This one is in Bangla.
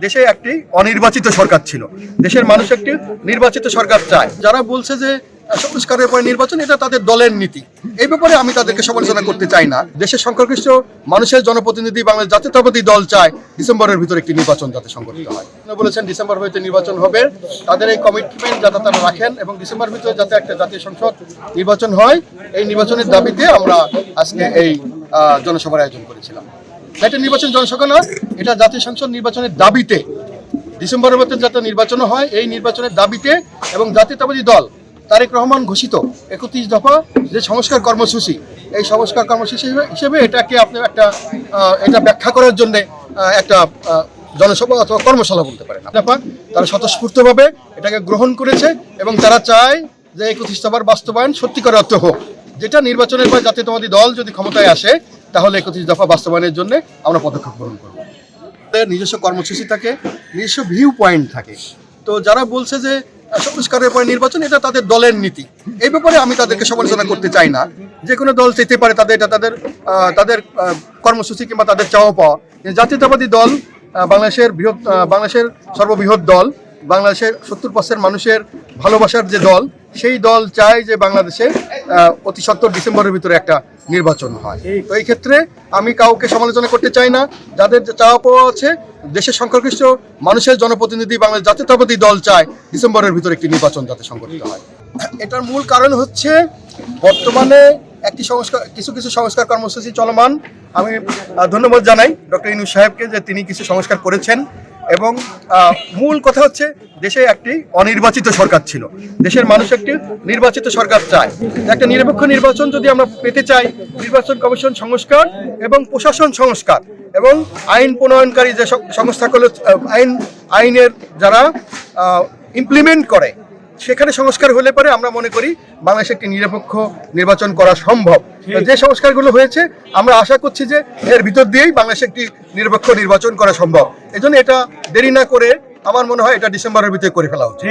দেশে একটি অনির্বাচিত সরকার ছিল। দেশের মানুষ একটি নির্বাচিত সরকার চায়। যারা বলছে যে সংস্কারের পরে নির্বাচন, এটা তাদের দলের নীতি। এই ব্যাপারে আমি তাদেরকে সমালোচনা করতে চাই না। দেশের সংখ্যাগরিষ্ঠ মানুষের জনপ্রতিনিধি বাংলাদেশ জাতীয়তাবাদী দল চায় ডিসেম্বরের ভিতরে একটি নির্বাচন যাতে সংগঠিত হয়। বলেছেন ডিসেম্বর হইতে নির্বাচন হবে, তাদের এই কমিটমেন্ট যাতে তারা রাখেন এবং ডিসেম্বর ভিতরে যাতে একটা জাতীয় সংসদ নির্বাচন হয়, এই নির্বাচনের দাবিতে আমরা আজকে এই জনসভার আয়োজন করেছিলাম। এটা নির্বাচন জনসভা নয়, এটা জাতীয় সংসদ নির্বাচনের দাবিতে ডিসেম্বরের মধ্যে যাতে নির্বাচন হয়, এই নির্বাচনের দাবিতে এবং জাতীয়তাবাদী দল তারেক রহমান ঘোষিত 31 দফা যে সংস্কার কর্মসূচি, এই সংস্কার কর্মসূচি হিসেবে এটাকে আপনি এটা ব্যাখ্যা করার জন্য একটা জনসভা অথবা কর্মশালা বলতে পারেন। তারা স্বতঃস্ফূর্তভাবে এটাকে গ্রহণ করেছে এবং তারা চায় যে 31 দফার বাস্তবায়ন সত্যিকার অর্থ হোক, যেটা নির্বাচনের পর জাতীয়তাবাদী দল যদি ক্ষমতায় আসে তাহলে 31 দফা বাস্তবায়নের জন্য আমরা পদক্ষেপ গ্রহণ করব। নিজস্ব কর্মসূচি থাকে, নিজস্ব ভিউ পয়েন্ট থাকে। তো যারা বলছে যে সংস্কারের পরে নির্বাচন, এটা তাদের দলের নীতি। এই ব্যাপারে আমি তাদেরকে সমালোচনা করতে চাই না। যে কোনো দল চাইতে পারে, তাদের কর্মসূচি কিংবা তাদের চাওয়া পাওয়া। জাতীয়তাবাদী দল বাংলাদেশের সর্ববৃহৎ দল, বাংলাদেশের 70% মানুষের ভালোবাসার যে দল, সেই দল চায় যে বাংলাদেশে অতি সত্বর ডিসেম্বরের ভিতরে একটা নির্বাচন হয়। তো এই ক্ষেত্রে আমি কাউকে সমালোচনা করতে চাই না। যাদের চাওয়া পাওয়া আছে, দেশের সংখ্যাগরিষ্ঠ মানুষের জনপ্রতিনিধি বাংলাদেশ জাতীয়তাবাদী দল চায় ডিসেম্বরের ভিতরে একটি নির্বাচন যাতে সংগঠিত হয়। এটার মূল কারণ হচ্ছে বর্তমানে কিছু সংস্কার কর্মসূচি চলমান। আমি ধন্যবাদ জানাই ডক্টর ইউনূস সাহেবকে যে তিনি কিছু সংস্কার করেছেন। এবং মূল কথা হচ্ছে দেশে একটি অনির্বাচিত সরকার ছিল। দেশের মানুষ একটি নির্বাচিত সরকার চায়। একটা নিরপেক্ষ নির্বাচন যদি আমরা পেতে চাই, নির্বাচন কমিশন সংস্কার এবং প্রশাসন সংস্কার এবং আইন প্রণয়নকারী যে সংস্থাগুলো, আইনের যারা ইমপ্লিমেন্ট করে, সেখানে সংস্কার হলে পরে আমরা মনে করি বাংলাদেশে একটি নিরপেক্ষ নির্বাচন করা সম্ভব। যে সংস্কারগুলো হয়েছে, আমরা আশা করছি যে এর ভিতর দিয়েই বাংলাদেশে একটি নিরপেক্ষ নির্বাচন করা সম্ভব। এজন্য এটা দেরি না করে আমার মনে হয় এটা ডিসেম্বরের ভিতরে করে ফেলা উচিত।